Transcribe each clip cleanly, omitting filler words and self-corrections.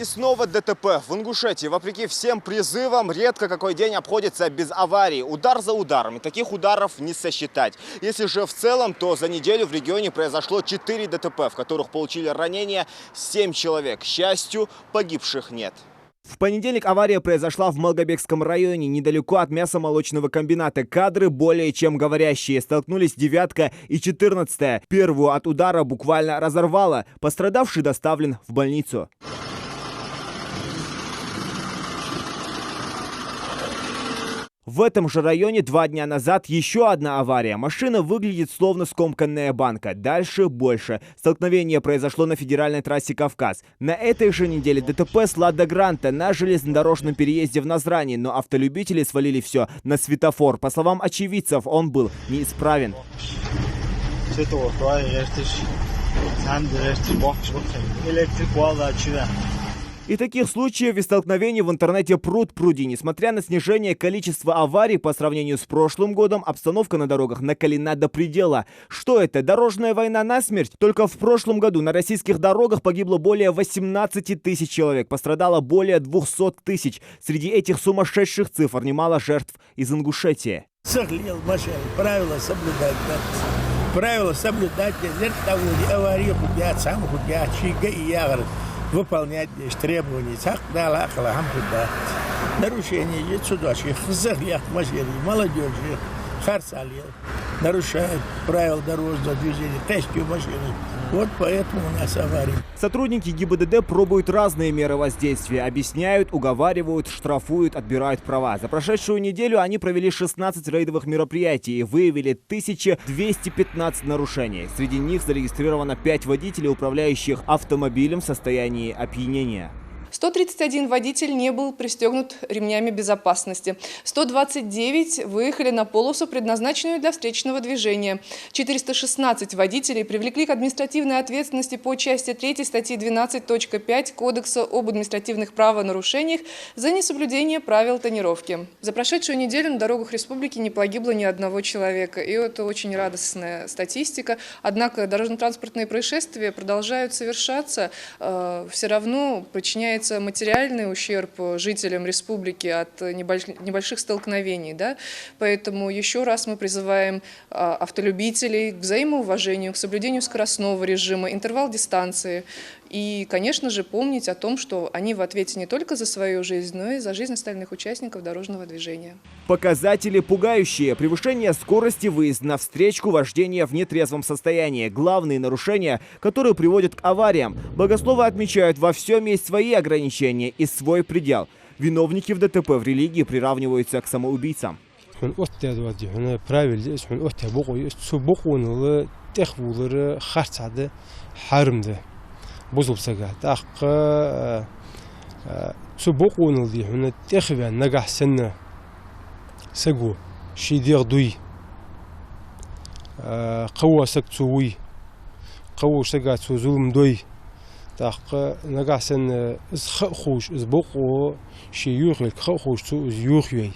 И снова ДТП. В Ингушетии, вопреки всем призывам, редко какой день обходится без аварий. Удар за ударом. И таких ударов не сосчитать. Если же в целом, то за неделю в регионе произошло 4 ДТП, в которых получили ранения 7 человек. К счастью, погибших нет. В понедельник авария произошла в Малгобекском районе, недалеко от мясомолочного комбината. Кадры более чем говорящие. Столкнулись 9-ка и 14-я. Первую от удара буквально разорвало. Пострадавший доставлен в больницу. В этом же районе 2 дня назад еще одна авария. Машина выглядит словно скомканная банка. Дальше больше. Столкновение произошло на федеральной трассе Кавказ. На этой же неделе ДТП с Лада Гранта на железнодорожном переезде в Назрани. Но автолюбители свалили все на светофор. По словам очевидцев, он был неисправен. И таких случаев и столкновений в интернете пруд-пруди. Несмотря на снижение количества аварий по сравнению с прошлым годом, обстановка на дорогах накалена до предела. Что это? Дорожная война насмерть? Только в прошлом году на российских дорогах погибло более 18 тысяч человек. Пострадало более 200 тысяч. Среди этих сумасшедших цифр немало жертв из Ингушетии. Правила соблюдать. Правила соблюдать. Аварии худят, сам худят, чига и ягод. Выполнять требования. Нарушение судачи, молодежи, харсалил, нарушают правила дорожного движения, тестью машины. Вот поэтому у нас аварии. Сотрудники ГИБДД пробуют разные меры воздействия. Объясняют, уговаривают, штрафуют, отбирают права. За прошедшую неделю они провели 16 рейдовых мероприятий и выявили 1215 нарушений. Среди них зарегистрировано 5 водителей, управляющих автомобилем в состоянии опьянения. 131 водитель не был пристегнут ремнями безопасности. 129 выехали на полосу, предназначенную для встречного движения. 416 водителей привлекли к административной ответственности по части 3 статьи 12.5 Кодекса об административных правонарушениях за несоблюдение правил тонировки. За прошедшую неделю на дорогах республики не погибло ни одного человека. И это очень радостная статистика. Однако дорожно-транспортные происшествия продолжают совершаться. Все равно причиняется материальный ущерб жителям республики от небольших столкновений. Да? Поэтому еще раз мы призываем автолюбителей к взаимоуважению, к соблюдению скоростного режима, интервал дистанции. И, конечно же, помнить о том, что они в ответе не только за свою жизнь, но и за жизнь остальных участников дорожного движения. Показатели пугающие. Превышение скорости, выезд на встречку, вождение в нетрезвом состоянии. Главные нарушения, которые приводят к авариям. Богословы отмечают, во всем есть свои ограничения и свой предел. Виновники в ДТП в религии приравниваются к самоубийцам. Бузулсага тахка субокунул ди хуна техвя нагахсен сагу шидер дуй қауасак цуй қауашага цузулм дуй тахка нагахсен изхуш избоку шиюхил қауш цу изюхвей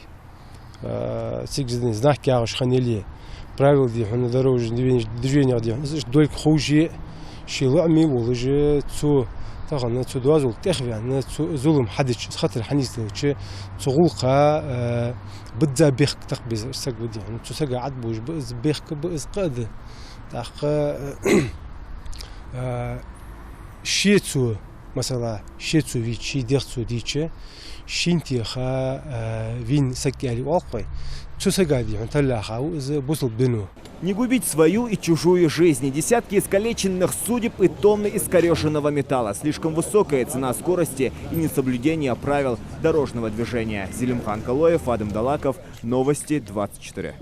сигзден знак кягаш ханели правил ди хуна дорожное движение ди дольк хужи شيلعمي ولج تو تغنى تو دوازل تخفي تو ظلم حدش خاطر حنيس لو تغلقة بدأ بيخ تقبز سق بدي يعني تو سق عدبوج بز بيخ بز قاد تاخ شيتو مثلا شيتو في شي ديرتو ديتش شينتي خا вин сакяли волкой تو سقادي يعني تلا خاو إذا بوصل بينه. Не губить свою и чужую жизнь. Десятки искалеченных судеб и тонны искореженного металла. Слишком высокая цена скорости и несоблюдение правил дорожного движения. Зелимхан Калоев, Адам Далаков. Новости 24.